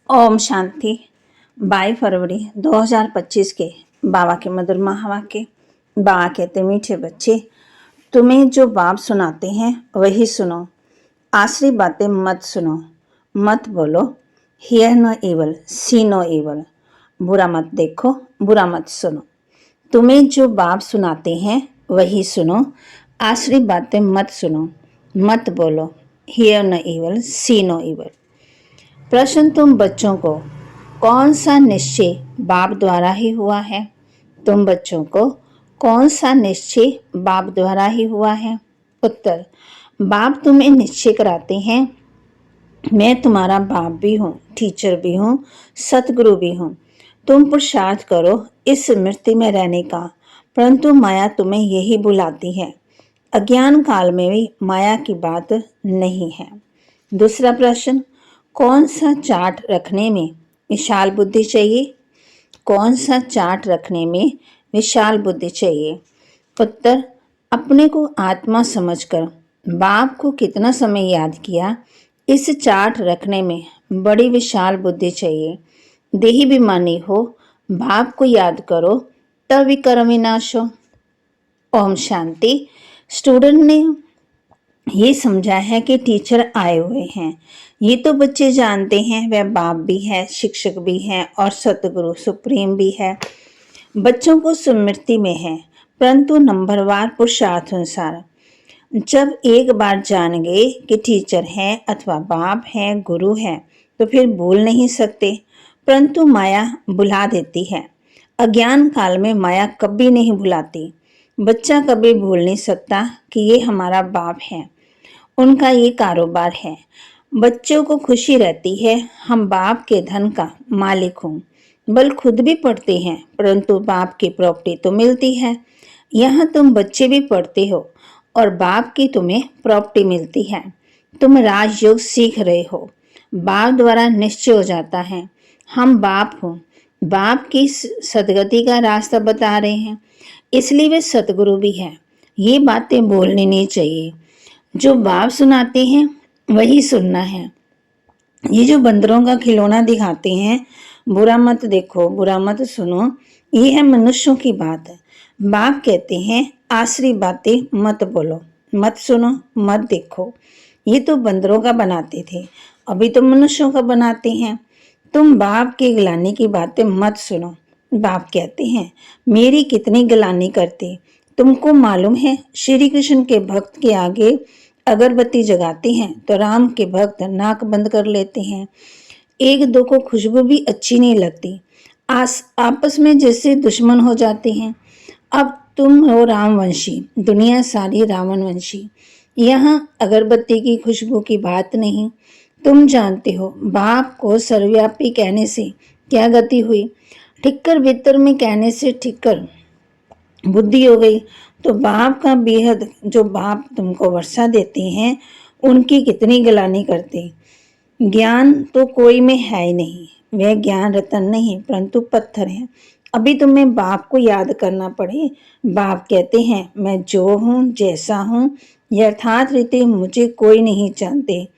ओम शांति। 22 फरवरी 2025 के बाबा के मधुर महावाक्य। बाबा कहते, मीठे बच्चे, तुम्हें जो बाप सुनाते हैं वही सुनो। आसरी बातें मत सुनो, मत बोलो। Hear no evil, see no evil. बुरा मत देखो, बुरा मत सुनो। तुम्हें जो बाप सुनाते हैं वही सुनो। आसरी बातें मत सुनो, मत बोलो। Hear no evil, see no evil. प्रश्न, तुम बच्चों को कौन सा निश्चय बाप द्वारा ही हुआ है? तुम बच्चों को कौन सा निश्चय बाप द्वारा ही हुआ है? उत्तर, बाप तुम्हें निश्चय कराते हैं। मैं तुम्हारा बाप भी हूँ, टीचर भी हूँ, सतगुरु भी हूँ। तुम पुरुषार्थ करो इस स्मृति में रहने का, परंतु माया तुम्हें यही बुलाती है। अज्ञान काल में भी माया की बात नहीं है। दूसरा प्रश्न, कौन सा चार्ट रखने में विशाल बुद्धि चाहिए? कौन सा चार्ट रखने में विशाल बुद्धि चाहिए? उत्तर, अपने को आत्मा समझकर बाप को कितना समय याद किया, इस चार्ट रखने में बड़ी विशाल बुद्धि चाहिए। देही बेईमानी हो, बाप को याद करो, तब विकर्म विनाश हो। ओम शांति। स्टूडेंट ने ये समझा है कि टीचर आए हुए हैं। ये तो बच्चे जानते हैं वह बाप भी है, शिक्षक भी है और सतगुरु सुप्रीम भी है। बच्चों को स्मृति में है, परंतु नंबरवार पुरुषार्थ अनुसार। जब एक बार जान गए कि टीचर है अथवा बाप है, गुरु है, तो फिर भूल नहीं सकते, परंतु माया भुला देती है। अज्ञान काल में माया कभी नहीं भुलाती। बच्चा कभी भूल नहीं सकता कि ये हमारा बाप है, उनका ये कारोबार है। बच्चों को खुशी रहती है, हम बाप के धन का मालिक हूँ। बल खुद भी पढ़ते हैं, परंतु बाप की प्रॉपर्टी तो मिलती है। यहाँ तुम बच्चे भी पढ़ते हो और बाप की तुम्हें प्रॉपर्टी मिलती है। तुम राजयोग सीख रहे हो, बाप द्वारा निश्चय हो जाता है हम बाप हो। बाप की सदगति का रास्ता बता रहे हैं, इसलिए वे सतगुरु भी हैं। ये बातें बोलनी नहीं चाहिए। जो बाप सुनाते हैं वही सुनना है। ये जो बंदरों का खिलौना दिखाते हैं, बुरा मत देखो, बुरा मत सुनो, ये है मनुष्यों की बात। बाप कहते हैं आसरी बातें मत बोलो, मत सुनो, मत देखो। ये तो बंदरों का बनाते थे, अभी तो मनुष्यों का बनाते हैं। तुम बाप की गिलानी की बातें मत सुनो। बाप कहते हैं मेरी कितनी गिलानी करते। तुमको मालूम है श्री कृष्ण के भक्त के आगे अगरबत्ती जगाते हैं तो राम के भक्त नाक बंद कर लेते हैं। एक दो को खुशबू भी अच्छी नहीं लगती, आपस में जैसे दुश्मन हो जाते हैं। अब तुम हो रामवंशी, दुनिया सारी रावण वंशी। यहाँ अगरबत्ती की खुशबू की बात नहीं। तुम जानते हो बाप को सर्वव्यापी कहने से क्या गति हुई। ठिक्कर भीतर में कहने से ठिक्कर बुद्धि हो गई। तो बाप का बेहद, जो बाप तुमको वर्षा देते हैं, उनकी कितनी गिलानी करते। ज्ञान तो कोई में है ही नहीं, वह ज्ञान रतन नहीं परंतु पत्थर है। अभी तुम्हें बाप को याद करना पड़े। बाप कहते हैं मैं जो हूँ, जैसा हूँ, यथार्थ रीति मुझे कोई नहीं जानते।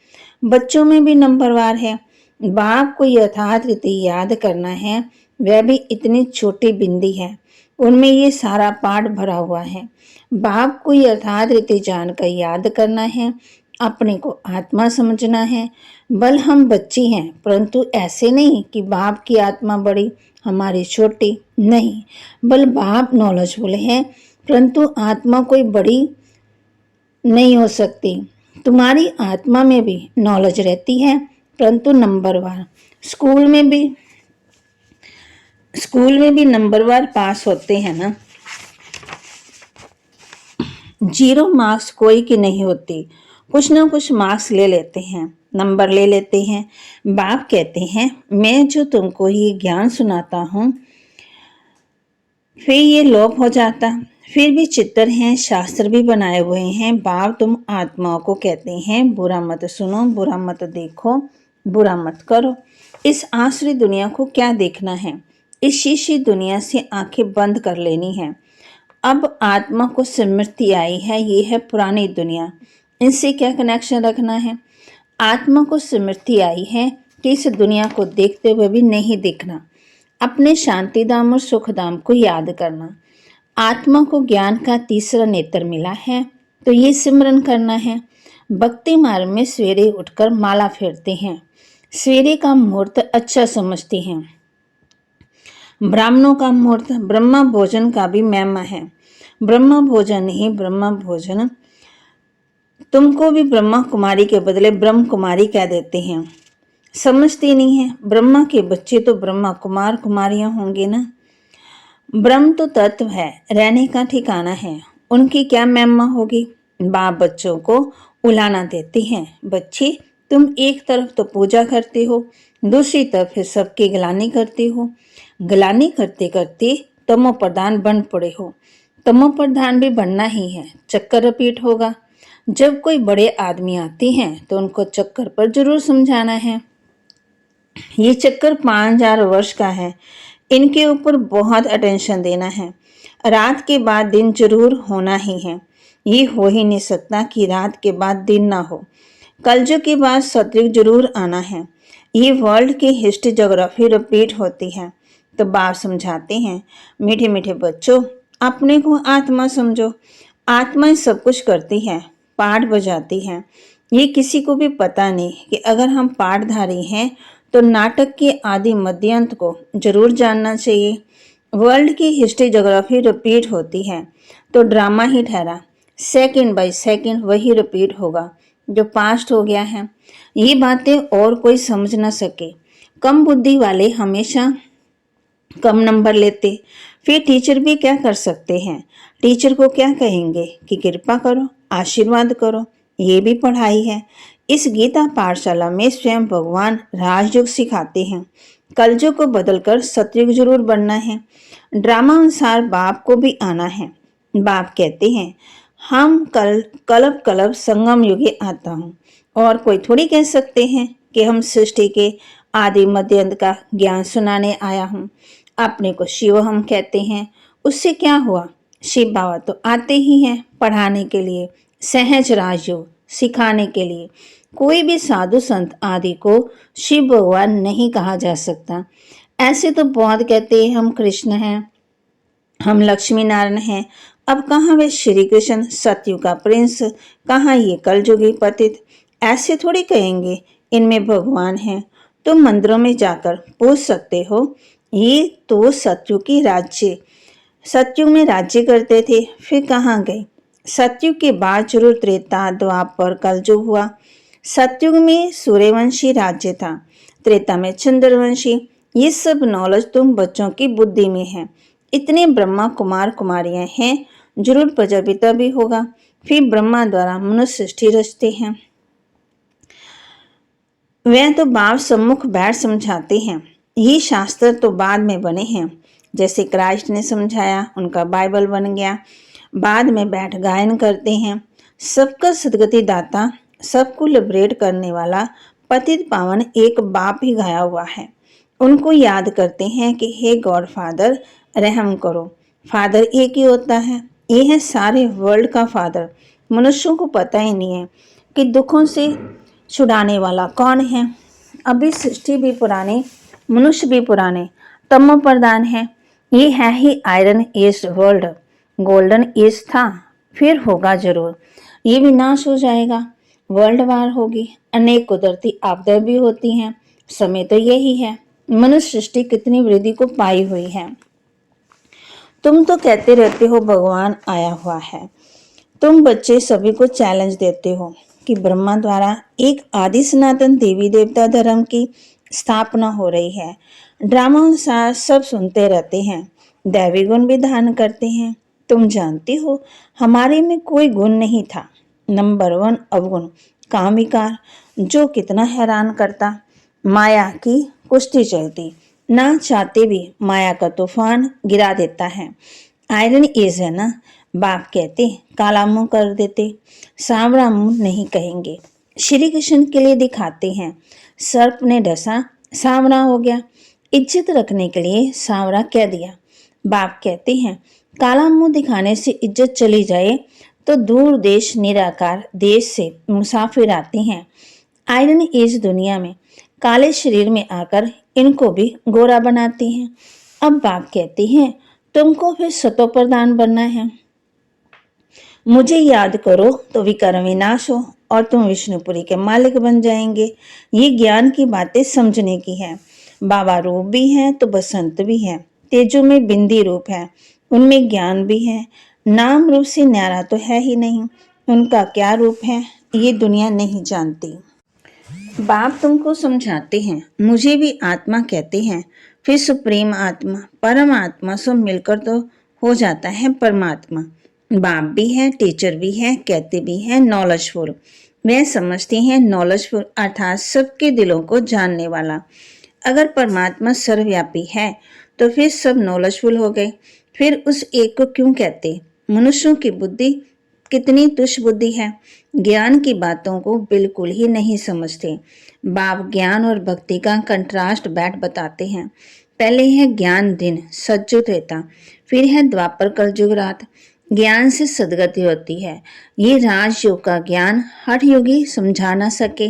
बच्चों में भी नंबरवार है। बाप को यथार्थ रीति याद करना है, वह भी इतनी छोटी बिंदी है, उनमें ये सारा पाठ भरा हुआ है। बाप को यथार्थ रीति जानकर याद करना है, अपने को आत्मा समझना है। बल हम बच्चे हैं, परंतु ऐसे नहीं कि बाप की आत्मा बड़ी हमारी छोटी, नहीं। बल बाप नॉलेजफुल है, परंतु आत्मा कोई बड़ी नहीं हो सकती। तुम्हारी आत्मा में भी नॉलेज रहती है, परंतु नंबरवार। स्कूल में भी नंबरवार पास होते हैं ना। 0 मार्क्स कोई की नहीं होती, कुछ ना कुछ मार्क्स ले लेते हैं, नंबर ले लेते हैं। बाप कहते हैं मैं जो तुमको ये ज्ञान सुनाता हूँ, फिर ये लोप हो जाता। फिर भी चित्र हैं, शास्त्र भी बनाए हुए हैं। बाप तुम आत्माओं को कहते हैं बुरा मत सुनो, बुरा मत देखो, बुरा मत करो। इस आसुरी दुनिया को क्या देखना है, इस शीशी दुनिया से आंखें बंद कर लेनी है। अब आत्मा को स्मृति आई है, ये है पुरानी दुनिया, इनसे क्या कनेक्शन रखना है। आत्मा को स्मृति आई है कि इस दुनिया को देखते हुए भी नहीं दिखना, अपने शांति धाम और सुख धाम को याद करना। आत्मा को ज्ञान का तीसरा नेत्र मिला है तो ये सिमरन करना है। भक्ति मार्ग में सवेरे उठकर माला फेरते हैं, सवेरे का मुहूर्त अच्छा समझते हैं। ब्राह्मणों का मुहूर्त ब्रह्मा भोजन का भी महिमा है। ब्रह्मा भोजन ही ब्रह्मा भोजन, तुमको भी ब्रह्मा कुमारी के बदले ब्रह्म कुमारी कह देते हैं। समझती नहीं है, ब्रह्मा के बच्चे तो ब्रह्मा कुमार कुमारियां होंगे ना। ब्रह्म तो तत्व है, रहने का ठिकाना है, उनकी क्या महिमा होगी। बाप बच्चों को उलाना देते हैं, बच्चे तुम एक तरफ तो पूजा करते हो, दूसरी तरफ फिर सबकी गिलानी करते हो। गिलानी करते करते तमो प्रधान बन पड़े हो। तमो प्रधान भी बनना ही है, चक्कर रिपीट होगा। जब कोई बड़े आदमी आते हैं तो उनको चक्कर पर जरूर समझाना है। ये चक्कर 5000 वर्ष का है, इनके ऊपर बहुत अटेंशन देना है। रात के बाद दिन जरूर होना ही है, ये हो ही नहीं सकता कि रात के बाद दिन ना हो। कलयुग के बाद सतयुग जरूर आना है। ये वर्ल्ड की हिस्ट्री ज्योग्राफी रिपीट होती है। तो बाप समझाते हैं, मीठे मीठे बच्चों, अपने को आत्मा समझो। आत्मा सब कुछ करती है, पाठ बजाती है। ये किसी को भी पता नहीं कि अगर हम पाठधारी हैं तो नाटक के आदि मध्यांत को जरूर जानना चाहिए। वर्ल्ड की हिस्ट्री ज्योग्राफी रिपीट होती है तो ड्रामा ही ठहरा, सेकंड बाय सेकंड वही रिपीट होगा जो पास्ट हो गया है। ये बातें और कोई समझ ना सके। कम बुद्धि वाले हमेशा कम नंबर लेते, फिर टीचर भी क्या कर सकते हैं। टीचर को क्या कहेंगे कि कृपा करो, आशीर्वाद करो, ये भी पढ़ाई है। इस गीता पाठशाला में स्वयं भगवान राजयोग सिखाते हैं। कलयुग को बदलकर सतयुग जरूर बनना है। ड्रामा अनुसार बाप को भी आना है। बाप कहते हैं, हम कलब कलब संगम युगे आता हूँ, और कोई थोड़ी कह सकते हैं कि हम सृष्टि के आदि मध्य अंत का ज्ञान सुनाने आया हूँ। अपने को शिव हम कहते हैं, उससे क्या हुआ। शिव बाबा तो आते ही हैं पढ़ाने के लिए, सहज राजयोग सिखाने के लिए। कोई भी साधु संत आदि को शिव भगवान नहीं कहा जा सकता। ऐसे तो बहुत कहते हैं हम कृष्ण हैं, हम लक्ष्मी नारायण हैं। अब कहाँ वे श्री कृष्ण सतयुग का प्रिंस, कहाँ ये कलयुगी पतित। ऐसे थोड़ी कहेंगे इनमें भगवान है। तुम मंदिरों में जाकर पूछ सकते हो, ये तो सतयुग की राज्य, सतयुग में राज्य करते थे, फिर कहाँ गए। सतयुग के बाद जरूर त्रेता द्वापर कलयुग हुआ। सतयुग में सूर्यवंशी राज्य था, त्रेता में चंद्रवंशी। ये सब नॉलेज तुम बच्चों की बुद्धि में है। इतने ब्रह्मा कुमार कुमारियां हैं, जरूर प्रजापिता भी होगा। फिर ब्रह्मा द्वारा मनुष्य सृष्टि रचते हैं। वह तो बाप सम्मुख बैठ समझाते हैं। ये शास्त्र तो बाद में बने हैं, जैसे क्राइस्ट ने समझाया, उनका बाइबल बन गया। बाद में बैठ गायन करते हैं। सबका सदगति दाता, सबको लिबरेट करने वाला पतित पावन एक बाप ही गाया हुआ है। उनको याद करते हैं कि हे गॉड फादर रहम करो। फादर एक ही होता है, ये है सारे वर्ल्ड का फादर। मनुष्यों को पता ही नहीं है कि दुखों से छुड़ाने वाला कौन है। अभी सृष्टि भी पुरानी, मनुष्य भी पुराने, तमो प्रधान है। ये है ही iron age world. Golden age था, फिर होगा जरूर, ये भी नाश हो जाएगा। वर्ल्ड वार होगी, अनेक कुदरती आपदाएं भी होती हैं। समय तो यही है। मनुष्य सृष्टि कितनी वृद्धि को पाई हुई है। तुम तो कहते रहते हो भगवान आया हुआ है। तुम बच्चे सभी को चैलेंज देते हो कि ब्रह्मा द्वारा एक आदि सनातन देवी देवता धर्म की स्थापना हो रही है। ड्रामा अनुसार सब सुनते रहते हैं, दैवी गुण भी धारण करते हैं। तुम जानती हो हमारे में कोई गुण नहीं था। नंबर 1 अवगुण, काम विकार, जो कितना हैरान करता। माया की कुश्ती चलती, ना चाहते भी माया का तूफान गिरा देता है। आयरन एज है ना। बाप कहते काला मुंह कर देते, सांवरा मुंह नहीं कहेंगे। श्री कृष्ण के लिए दिखाते हैं, सर्प ने डसा, सांवरा हो गया। इज्जत रखने के लिए सांवरा कह दिया। बाप कहते हैं काला मुंह दिखाने से इज्जत चली जाए तो दूर देश निराकार देश से मुसाफिर आते हैं। आयरन एज दुनिया में काले शरीर में आकर इनको भी गोरा बनाती हैं। अब बाप कहती हैं तुमको फिर सतो प्रधान बनना है। मुझे याद करो तो विकर्म विनाश हो और तुम विष्णुपुरी के मालिक बन जाएंगे। ये ज्ञान की बातें समझने की है। बाबा रूप भी है तो बसंत भी है, तेजो में बिंदी रूप है, उनमें ज्ञान भी है। नाम रूप से न्यारा तो है ही नहीं, उनका क्या रूप है ये दुनिया नहीं जानती। बाप तुमको समझाते हैं, मुझे भी आत्मा कहते हैं, फिर सुप्रीम आत्मा परम आत्मा सब मिलकर तो हो जाता है परमात्मा। बाप भी है, टीचर भी है, कहते भी हैं नॉलेजफुल। वह समझते हैं नॉलेजफुल अर्थात सबके दिलों को जानने वाला। अगर परमात्मा सर्वव्यापी है तो फिर सब नॉलेजफुल हो गए। फिर उस एक को क्यों कहते? मनुष्यों की बुद्धि कितनी तुच्छ बुद्धि है, ज्ञान की बातों को बिल्कुल ही नहीं समझते। बाप ज्ञान और भक्ति का कंट्रास्ट बैठ बताते हैं। पहले है ज्ञान दिन सज्जो त्रेता, फिर है द्वापर कलयुग रात। ज्ञान से सदगति होती है। ये राजयोग का ज्ञान हठ योगी समझा ना सके,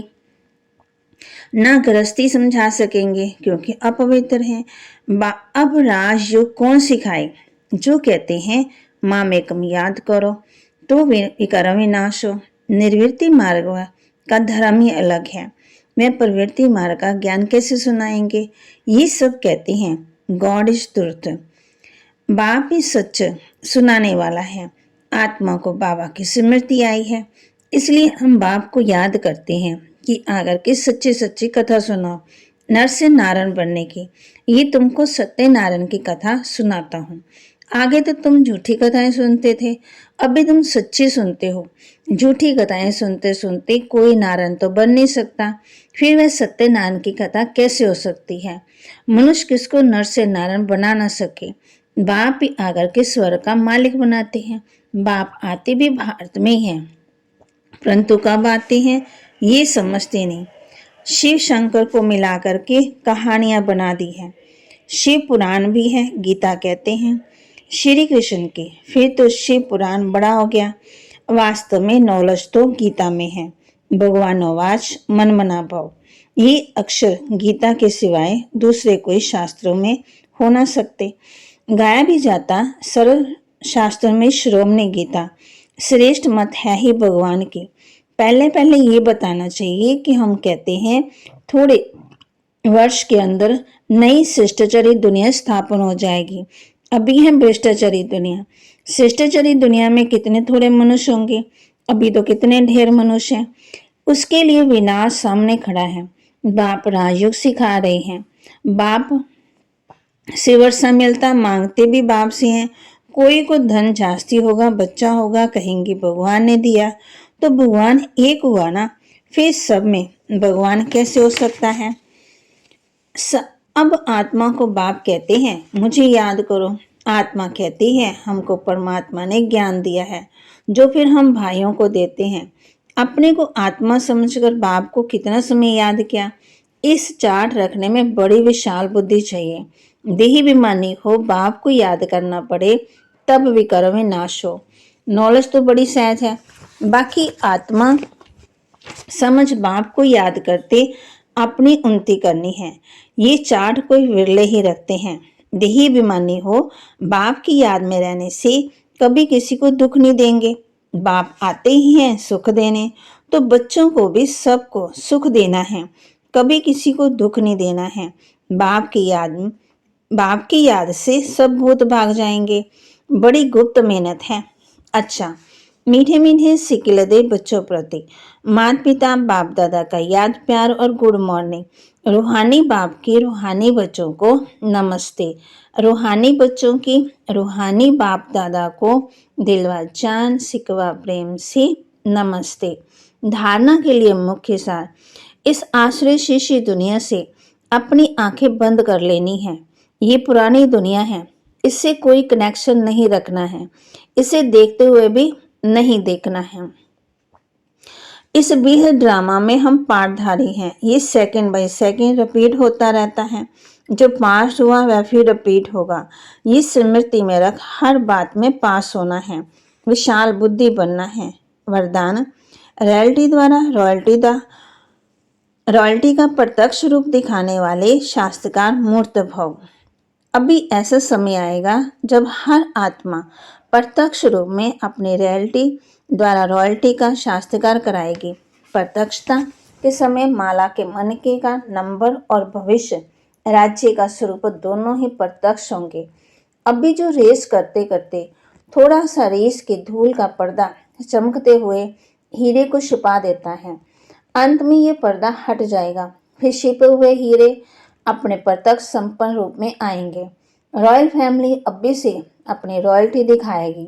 ना गृहस्थी समझा सकेंगे क्योंकि अपवित्र हैं। अब राजयोग कौन सिखाए? जो कहते हैं माँ में कम याद करो तो विकर्म विनाश हो। निर्वृत्ति मार्ग का धर्म ही अलग है, वह प्रवृत्ति मार्ग का ज्ञान कैसे सुनाएंगे? ये सब कहते हैं गॉड इज ट्रुथ, बाप ही सच सुनाने वाला है। आत्मा को बाबा की स्मृति आई है, इसलिए हम बाप को याद करते हैं कि आकर के सच्ची सच्ची कथा सुनाओ। नर से नारायण बनने की, ये तुमको सत्यनारायण की कथा सुनाता हूँ। आगे तो तुम झूठी कथाएं सुनते थे, अभी तुम सच्ची सुनते हो। झूठी कथाएं सुनते सुनते कोई नारायण तो बन नहीं सकता, फिर वह सत्यनारायण की कथा कैसे हो सकती है? मनुष्य किसको नर से नारायण बना ना सके। बाप ही आकर के स्वर्ग का मालिक बनाते हैं। बाप आते भी भारत में ही हैं, परंतु कब आते हैं ये समझते नहीं। शिव शंकर को मिलाकर के कहानियां बना दी है। शिव पुराण भी है, गीता कहते हैं श्री कृष्ण की, फिर तो शिव पुराण बड़ा हो गया। वास्तव में नॉलेज तो गीता में है। भगवान वाच मन मना भाव, ये अक्षर गीता के सिवाय दूसरे कोई शास्त्रों में हो ना सकते। गाया भी जाता सरल शास्त्र में श्रोमणी गीता श्रेष्ठ मत है ही भगवान की। पहले पहले ये बताना चाहिए कि हम कहते हैं थोड़े वर्ष के अंदर नई शिष्टाचारी दुनिया स्थापन हो जाएगी। अभी है भ्रष्टाचारी दुनिया। शिष्टाचारी दुनिया में कितने थोड़े मनुष्य होंगे, अभी तो कितने ढेर मनुष्य हैं। उसके लिए विनाश सामने खड़ा है। बाप राजयोग सिखा रहे हैं। बाप से वर्षा मिलता, मांगते भी बाप से हैं। कोई को धन जास्ती होगा, बच्चा होगा, कहेंगे भगवान ने दिया, तो भगवान एक हुआ ना, फिर सब में भगवान कैसे हो सकता है? अब आत्मा को बाप कहते हैं मुझे याद करो। आत्मा कहती है हमको परमात्मा ने ज्ञान दिया है, जो फिर हम भाइयों को देते हैं। अपने को आत्मा समझकर बाप को कितना समय याद किया? इस चार्ट रखने में बड़ी विशाल बुद्धि चाहिए। देही बेईमानी हो, बाप को याद करना पड़े, तब विकर्म में नाश हो। नॉलेज तो बड़ी सहज है, बाकी आत्मा समझ बाप को याद करते अपनी उन्नति करनी है। ये चार्ट कोई विरले ही रखते हैं। देही बेईमानी हो, बाप की याद में रहने से कभी किसी को दुख नहीं देंगे। बाप आते ही हैं सुख देने, तो बच्चों को भी सबको सुख देना है, कभी किसी को दुख नहीं देना है। बाप की याद से सब भूत भाग जाएंगे। बड़ी गुप्त मेहनत है। अच्छा, मीठे मीठे सिक्के दे बच्चों प्रति माता पिता बाप दादा का याद प्यार और गुड मॉर्निंग। रूहानी बाप की रूहानी बच्चों को नमस्ते। रूहानी बच्चों की रूहानी बाप दादा को दिलवा जान सिकवा प्रेम से नमस्ते। धारणा के लिए मुख्य सार, इस आश्रय शीशी दुनिया से अपनी आंखें बंद कर लेनी है। ये पुरानी दुनिया है, इससे कोई कनेक्शन नहीं रखना है, इसे देखते हुए भी नहीं देखना है। इस बेहद ड्रामा में हम पार्टधारी हैं। ये सेकंड बाय सेकंड रिपीट होता रहता है। जो पास हुआ वह फिर रिपीट होगा। ये स्मृति में रख हर बात में पास होना है, विशाल बुद्धि बनना है। वरदान, रॉयल्टी द्वारा रॉयल्टी का प्रत्यक्ष रूप दिखाने वाले शास्त्रकार मूर्त भव। अभी ऐसा समय आएगा जब हर आत्मा प्रत्यक्ष रूप में अपनी रॉयल्टी द्वारा रॉयल्टी का शास्त्रकार कराएगी। प्रत्यक्षता के समय माला के मन के का नंबर और भविष्य राज्य का स्वरूप दोनों ही प्रत्यक्ष होंगे। अभी जो रेस करते करते थोड़ा सा रेस के धूल का पर्दा चमकते हुए हीरे को छुपा देता है, अंत में ये पर्दा हट जाएगा, फिर छिपे हुए हीरे अपने प्रत्यक्ष संपन्न रूप में आएंगे। रॉयल फैमिली अभी से अपनी रॉयल्टी दिखाएगी,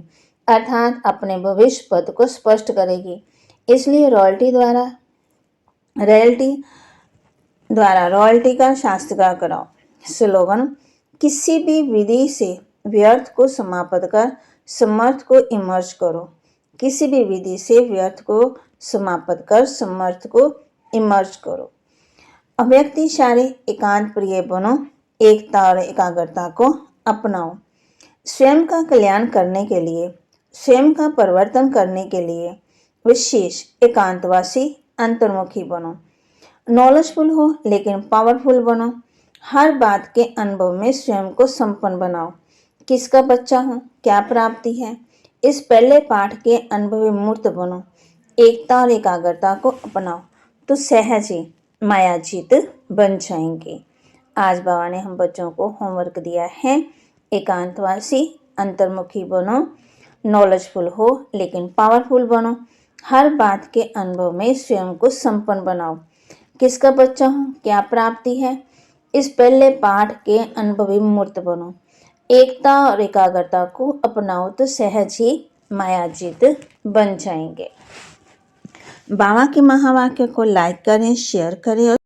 अर्थात अपने भविष्य पद को स्पष्ट करेगी। इसलिए रॉयल्टी का शास्त्रकार कराओ। स्लोगन: किसी भी विधि से व्यर्थ को समाप्त कर समर्थ को इमर्ज करो। किसी भी विधि से व्यर्थ को समाप्त कर समर्थ को इमर्ज करो। अव्यक्तिशाली एकांत प्रिय बनो। एकता और एकाग्रता को अपनाओ। स्वयं का कल्याण करने के लिए, स्वयं का परिवर्तन करने के लिए विशेष एकांतवासी अंतर्मुखी बनो। नॉलेजफुल हो लेकिन पावरफुल बनो। हर बात के अनुभव में स्वयं को संपन्न बनाओ। किसका बच्चा हूँ, क्या प्राप्ति है, इस पहले पाठ के अनुभवी मूर्त बनो। एकता और एकाग्रता को अपनाओ तो सहज ही मायाजीत बन जाएंगे। आज बाबा ने हम बच्चों को होमवर्क दिया है, एकांतवासी अंतर्मुखी बनो, नॉलेजफुल हो लेकिन पावरफुल बनो, हर बात के अनुभव में स्वयं को संपन्न बनाओ। किसका बच्चा हूँ, क्या प्राप्ति है, इस पहले पाठ के अनुभवी मूर्त बनो। एकता और एकाग्रता को अपनाओ तो सहज ही मायाजीत बन जाएंगे। बाबा के महावाक्य को लाइक करें, शेयर करें और